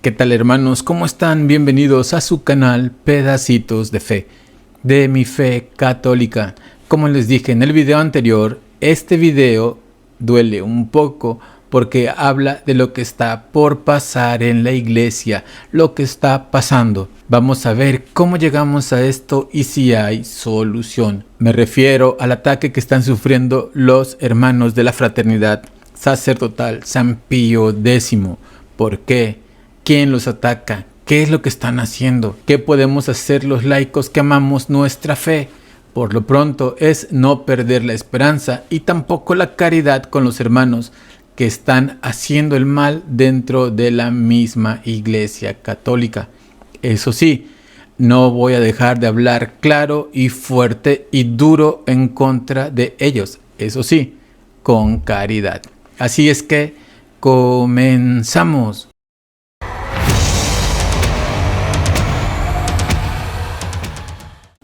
¿Qué tal, hermanos? ¿Cómo están? Bienvenidos a su canal Pedacitos de Fe, de mi fe católica. Como les dije en el video anterior, este video duele un poco porque habla de lo que está por pasar en la iglesia, lo que está pasando. Vamos a ver cómo llegamos a esto y si hay solución. Me refiero al ataque que están sufriendo los hermanos de la fraternidad sacerdotal San Pío X. ¿Por qué? ¿Quién los ataca? ¿Qué es lo que están haciendo? ¿Qué podemos hacer los laicos que amamos nuestra fe? Por lo pronto es no perder la esperanza y tampoco la caridad con los hermanos que están haciendo el mal dentro de la misma Iglesia Católica. Eso sí, no voy a dejar de hablar claro y fuerte y duro en contra de ellos. Eso sí, con caridad. Así es que comenzamos.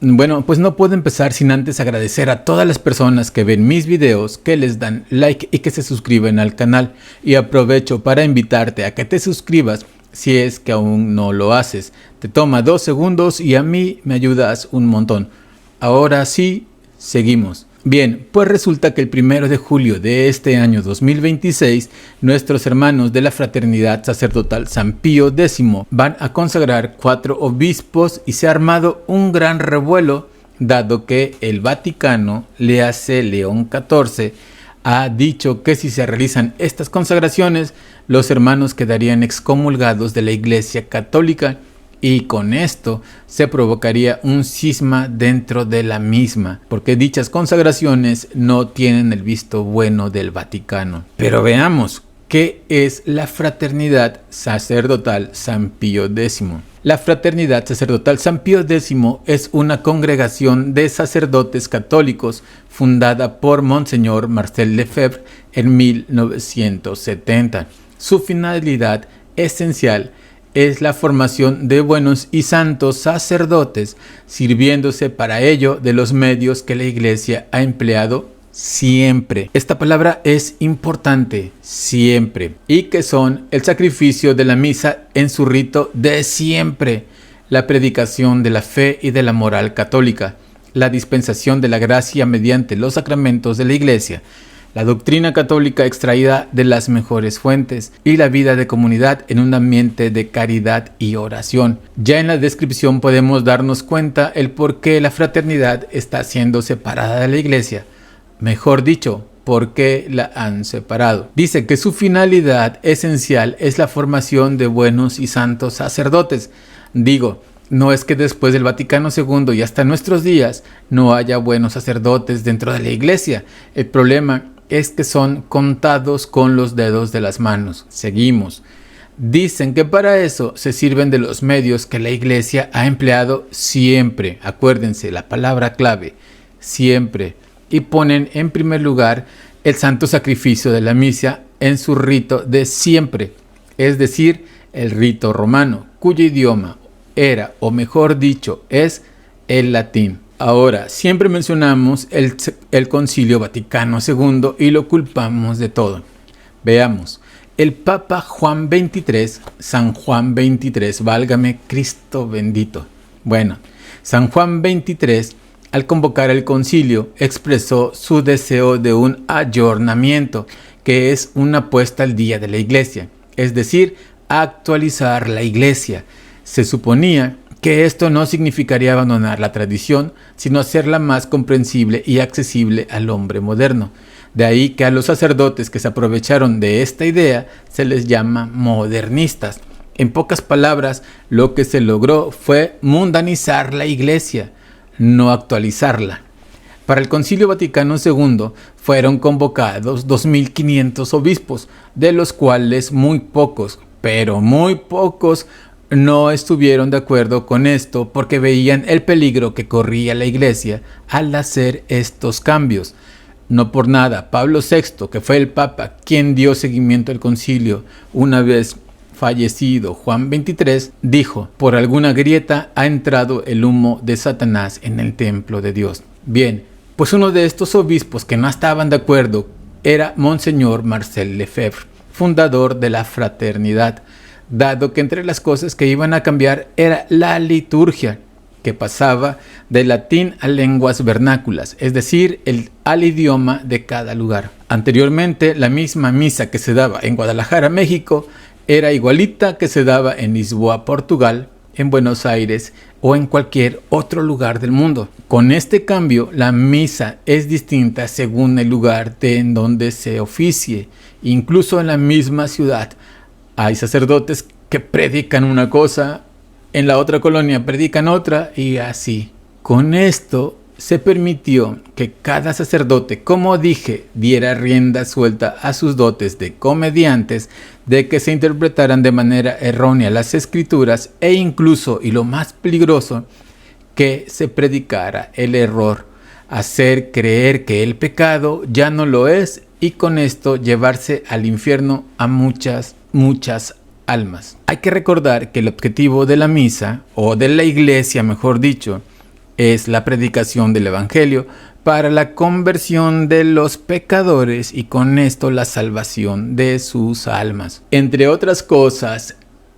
Bueno, pues no puedo empezar sin antes agradecer a todas las personas que ven mis videos, que les dan like y que se suscriben al canal. Y aprovecho para invitarte a que te suscribas si es que aún no lo haces. Te toma 2 segundos y a mí me ayudas un montón. Ahora sí, seguimos. Bien, pues resulta que el 1 de julio de este año 2026, nuestros hermanos de la Fraternidad Sacerdotal San Pío X van a consagrar 4 obispos y se ha armado un gran revuelo, dado que el Vaticano, léase León XIV, ha dicho que si se realizan estas consagraciones, los hermanos quedarían excomulgados de la Iglesia Católica. Y con esto se provocaría un cisma dentro de la misma, porque dichas consagraciones no tienen el visto bueno del Vaticano. Pero veamos, ¿qué es la Fraternidad Sacerdotal San Pío X? La Fraternidad Sacerdotal San Pío X es una congregación de sacerdotes católicos fundada por Monseñor Marcel Lefebvre en 1970. Su finalidad esencial es la formación de buenos y santos sacerdotes, sirviéndose para ello de los medios que la Iglesia ha empleado siempre. Esta palabra es importante, siempre, y que son el sacrificio de la misa en su rito de siempre, la predicación de la fe y de la moral católica, la dispensación de la gracia mediante los sacramentos de la Iglesia, la doctrina católica extraída de las mejores fuentes y la vida de comunidad en un ambiente de caridad y oración. Ya en la descripción podemos darnos cuenta el por qué la fraternidad está siendo separada de la Iglesia. Mejor dicho, por qué la han separado. Dice que su finalidad esencial es la formación de buenos y santos sacerdotes. Digo, no es que después del Vaticano II y hasta nuestros días no haya buenos sacerdotes dentro de la Iglesia. El problema es que son contados con los dedos de las manos. Seguimos. Dicen que para eso se sirven de los medios que la Iglesia ha empleado siempre. Acuérdense, la palabra clave, siempre. Y ponen en primer lugar el santo sacrificio de la misa en su rito de siempre, es decir, el rito romano, cuyo idioma era, o mejor dicho, es el latín. Ahora, siempre mencionamos el Concilio Vaticano II y lo culpamos de todo. Veamos, el Papa Juan XXIII, San Juan XXIII, válgame Cristo bendito. Bueno, San Juan XXIII, al convocar el concilio, expresó su deseo de un ayornamiento, que es una puesta al día de la Iglesia, es decir, actualizar la Iglesia. Se suponía que esto no significaría abandonar la tradición, sino hacerla más comprensible y accesible al hombre moderno. De ahí que a los sacerdotes que se aprovecharon de esta idea se les llama modernistas. En pocas palabras, lo que se logró fue mundanizar la Iglesia, no actualizarla. Para el Concilio Vaticano II fueron convocados 2.500 obispos, de los cuales muy pocos, pero muy pocos, no estuvieron de acuerdo con esto porque veían el peligro que corría la Iglesia al hacer estos cambios. No por nada, Pablo VI, que fue el Papa quien dio seguimiento al concilio una vez fallecido Juan XXIII, dijo: por alguna grieta ha entrado el humo de Satanás en el templo de Dios. Bien, pues uno de estos obispos que no estaban de acuerdo era Monseñor Marcel Lefebvre, fundador de la fraternidad. dado que entre las cosas que iban a cambiar era la liturgia, que pasaba del latín a lenguas vernáculas, es decir, al idioma de cada lugar. Anteriormente, la misma misa que se daba en Guadalajara, México, era igualita que se daba en Lisboa, Portugal, en Buenos Aires o en cualquier otro lugar del mundo. Con este cambio, la misa es distinta según el lugar en donde se oficie. Incluso en la misma ciudad hay sacerdotes que predican una cosa, en la otra colonia predican otra y así. Con esto se permitió que cada sacerdote, como dije, diera rienda suelta a sus dotes de comediantes, de que se interpretaran de manera errónea las escrituras e incluso, y lo más peligroso, que se predicara el error, hacer creer que el pecado ya no lo es y con esto llevarse al infierno a muchas almas. Hay que recordar que el objetivo de la misa, o de la iglesia mejor dicho, es la predicación del evangelio para la conversión de los pecadores y con esto la salvación de sus almas. Entre otras cosas,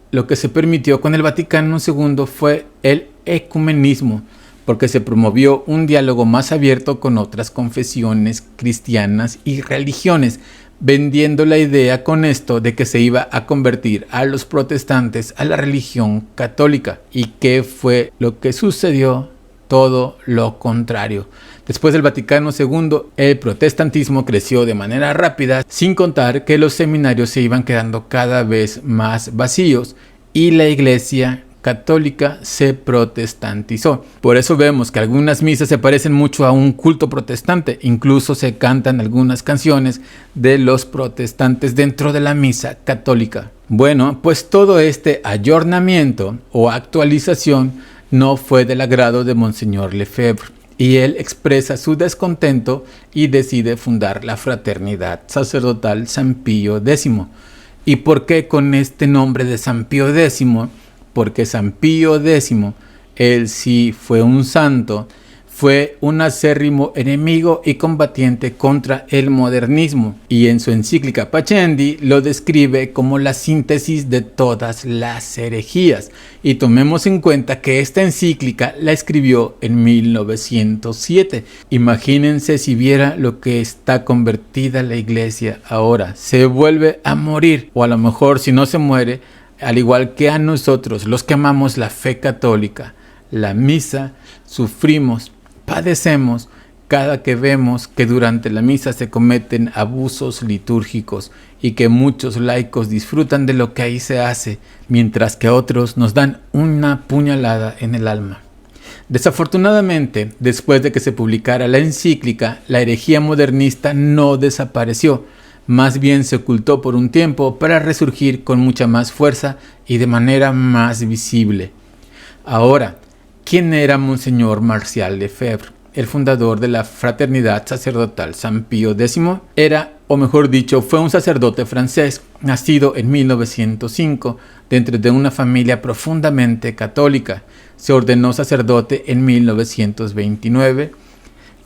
lo que se permitió con el Vaticano II fue el ecumenismo, porque se promovió un diálogo más abierto con otras confesiones cristianas y religiones, vendiendo la idea con esto de que se iba a convertir a los protestantes a la religión católica. ¿Y qué fue lo que sucedió? Todo lo contrario. Después del Vaticano II, el protestantismo creció de manera rápida, sin contar que los seminarios se iban quedando cada vez más vacíos y la iglesia católica se protestantizó. Por eso vemos que algunas misas se parecen mucho a un culto protestante, incluso se cantan algunas canciones de los protestantes dentro de la misa católica. Bueno, pues todo este ayornamiento o actualización no fue del agrado de Monseñor Lefebvre, y él expresa su descontento y decide fundar la Fraternidad Sacerdotal San Pío X. ¿Y por qué con este nombre de San Pío X? Porque San Pío X, él sí fue un santo, fue un acérrimo enemigo y combatiente contra el modernismo, y en su encíclica Pascendi lo describe como la síntesis de todas las herejías. Y tomemos en cuenta que esta encíclica la escribió en 1907. Imagínense si viera lo que está convertida la iglesia ahora. Se vuelve a morir, o a lo mejor si no se muere, al igual que a nosotros, los que amamos la fe católica, la misa, sufrimos, padecemos cada que vemos que durante la misa se cometen abusos litúrgicos y que muchos laicos disfrutan de lo que ahí se hace, mientras que otros nos dan una puñalada en el alma. Desafortunadamente, después de que se publicara la encíclica, la herejía modernista no desapareció, más bien se ocultó por un tiempo para resurgir con mucha más fuerza y de manera más visible. Ahora, ¿quién era Monseñor Marcial Lefebvre, el fundador de la Fraternidad Sacerdotal San Pío X? Era, o mejor dicho, fue un sacerdote francés, nacido en 1905, dentro de una familia profundamente católica. Se ordenó sacerdote en 1929.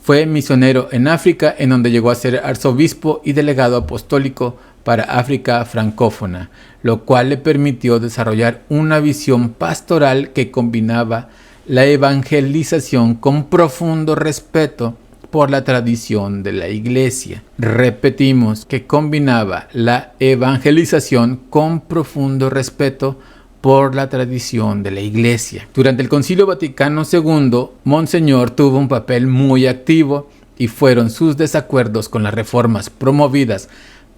Fue misionero en África, en donde llegó a ser arzobispo y delegado apostólico para África francófona, lo cual le permitió desarrollar una visión pastoral que combinaba la evangelización con profundo respeto por la tradición de la iglesia. Repetimos que combinaba la evangelización con profundo respeto por la tradición de la iglesia. Durante el Concilio Vaticano II, Monseñor tuvo un papel muy activo y fueron sus desacuerdos con las reformas promovidas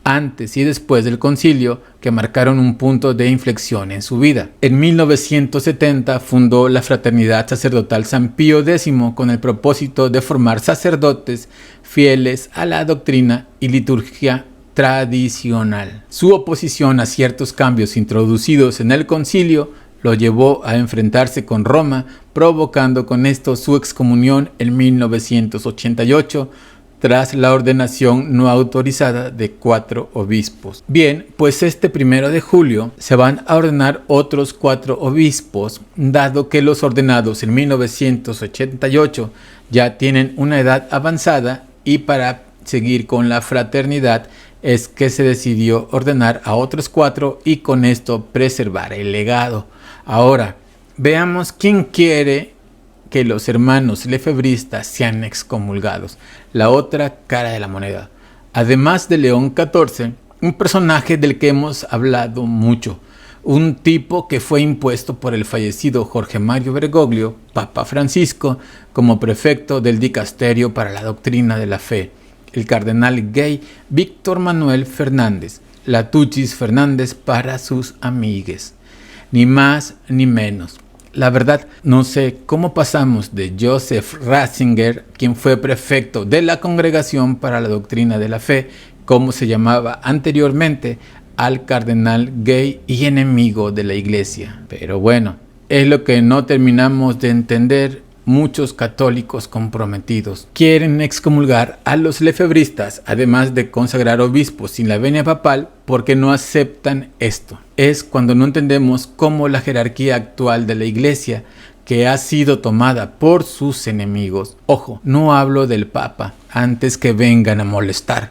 antes y después del concilio que marcaron un punto de inflexión en su vida. En 1970 fundó la Fraternidad Sacerdotal San Pío X con el propósito de formar sacerdotes fieles a la doctrina y liturgia tradicional. Su oposición a ciertos cambios introducidos en el concilio lo llevó a enfrentarse con Roma, provocando con esto su excomunión en 1988, tras la ordenación no autorizada de 4 obispos. Bien, pues este 1 de julio se van a ordenar otros 4 obispos, dado que los ordenados en 1988 ya tienen una edad avanzada y para seguir con la fraternidad es que se decidió ordenar a otros 4 y con esto preservar el legado. Ahora, veamos quién quiere que los hermanos lefebristas sean excomulgados. La otra cara de la moneda. Además de León XIV, un personaje del que hemos hablado mucho. Un tipo que fue impuesto por el fallecido Jorge Mario Bergoglio, Papa Francisco, como prefecto del Dicasterio para la Doctrina de la Fe, el cardenal gay Víctor Manuel Fernández, Latuchis Fernández para sus amigues. Ni más ni menos. La verdad, no sé cómo pasamos de Joseph Ratzinger, quien fue prefecto de la Congregación para la Doctrina de la Fe, como se llamaba anteriormente, al cardenal gay y enemigo de la iglesia. Pero bueno, es lo que no terminamos de entender muchos católicos comprometidos. Quieren excomulgar a los lefebristas, además de consagrar obispos sin la venia papal, porque no aceptan esto. Es cuando no entendemos cómo la jerarquía actual de la iglesia, que ha sido tomada por sus enemigos, ojo, no hablo del Papa, antes que vengan a molestar,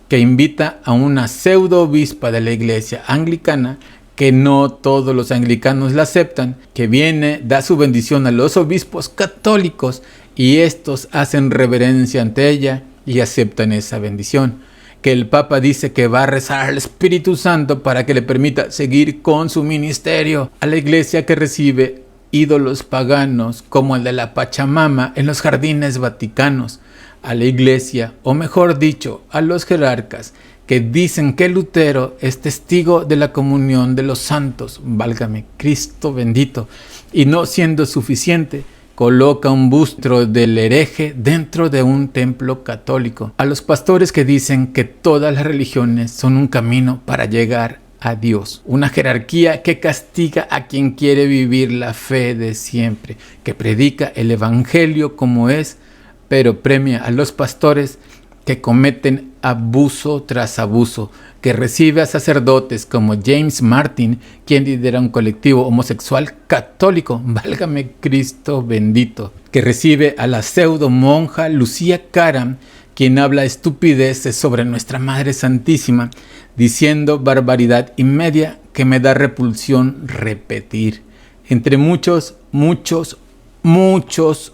que invita a una pseudo obispa de la iglesia anglicana, que no todos los anglicanos la aceptan, que viene, da su bendición a los obispos católicos y estos hacen reverencia ante ella y aceptan esa bendición. Que el Papa dice que va a rezar al Espíritu Santo para que le permita seguir con su ministerio. A la iglesia que recibe ídolos paganos como el de la Pachamama en los jardines vaticanos. A la iglesia, o mejor dicho, a los jerarcas que dicen que Lutero es testigo de la comunión de los santos, válgame Cristo bendito, y no siendo suficiente, coloca un busto del hereje dentro de un templo católico. A los pastores que dicen que todas las religiones son un camino para llegar a Dios. Una jerarquía que castiga a quien quiere vivir la fe de siempre, que predica el evangelio como es, pero premia a los pastores que cometen abuso tras abuso, que recibe a sacerdotes como James Martin, quien lidera un colectivo homosexual católico, válgame Cristo bendito, que recibe a la pseudo monja Lucía Caram, quien habla estupideces sobre nuestra Madre Santísima, diciendo barbaridad y media que me da repulsión repetir, entre muchos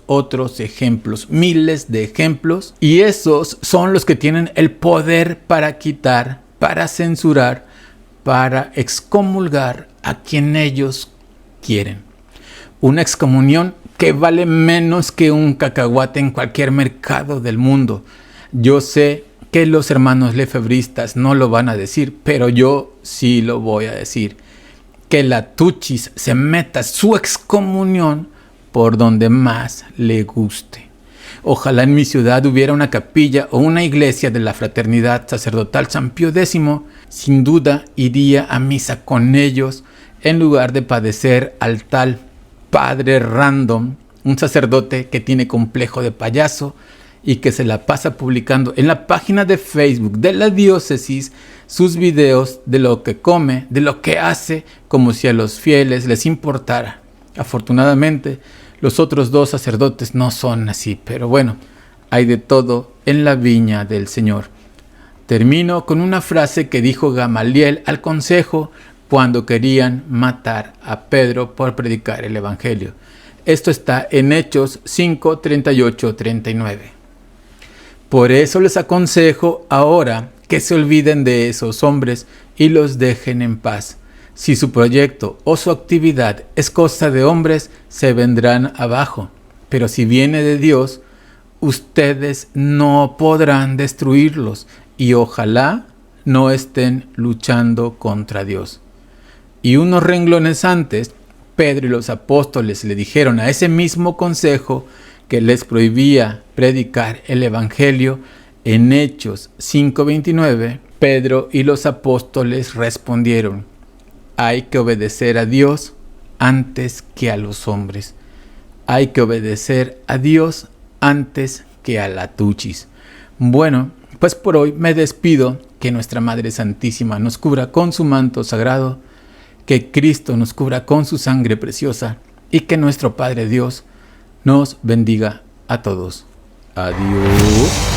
otros ejemplos, miles de ejemplos, y esos son los que tienen el poder para quitar, para censurar, para excomulgar a quien ellos quieren. Una excomunión que vale menos que un cacahuate en cualquier mercado del mundo. Yo sé que los hermanos lefebristas no lo van a decir, pero yo sí lo voy a decir. Que Latuchis se meta su excomunión por donde más le guste. Ojalá en mi ciudad hubiera una capilla o una iglesia de la Fraternidad Sacerdotal San Pío X. Sin duda iría a misa con ellos en lugar de padecer al tal padre random, un sacerdote que tiene complejo de payaso y que se la pasa publicando en la página de Facebook de la diócesis sus videos de lo que come, de lo que hace, como si a los fieles les importara. Afortunadamente, los otros 2 sacerdotes no son así, pero bueno, hay de todo en la viña del Señor. Termino con una frase que dijo Gamaliel al consejo cuando querían matar a Pedro por predicar el Evangelio. Esto está en Hechos 5, 38, 39. Por eso les aconsejo ahora que se olviden de esos hombres y los dejen en paz. Si su proyecto o su actividad es cosa de hombres, se vendrán abajo. Pero si viene de Dios, ustedes no podrán destruirlos y ojalá no estén luchando contra Dios. Y unos renglones antes, Pedro y los apóstoles le dijeron a ese mismo consejo que les prohibía predicar el Evangelio. En Hechos 5:29, Pedro y los apóstoles respondieron: hay que obedecer a Dios antes que a los hombres. Hay que obedecer a Dios antes que a Latuchis. Bueno, pues por hoy me despido. Que nuestra Madre Santísima nos cubra con su manto sagrado, que Cristo nos cubra con su sangre preciosa y que nuestro Padre Dios nos bendiga a todos. Adiós.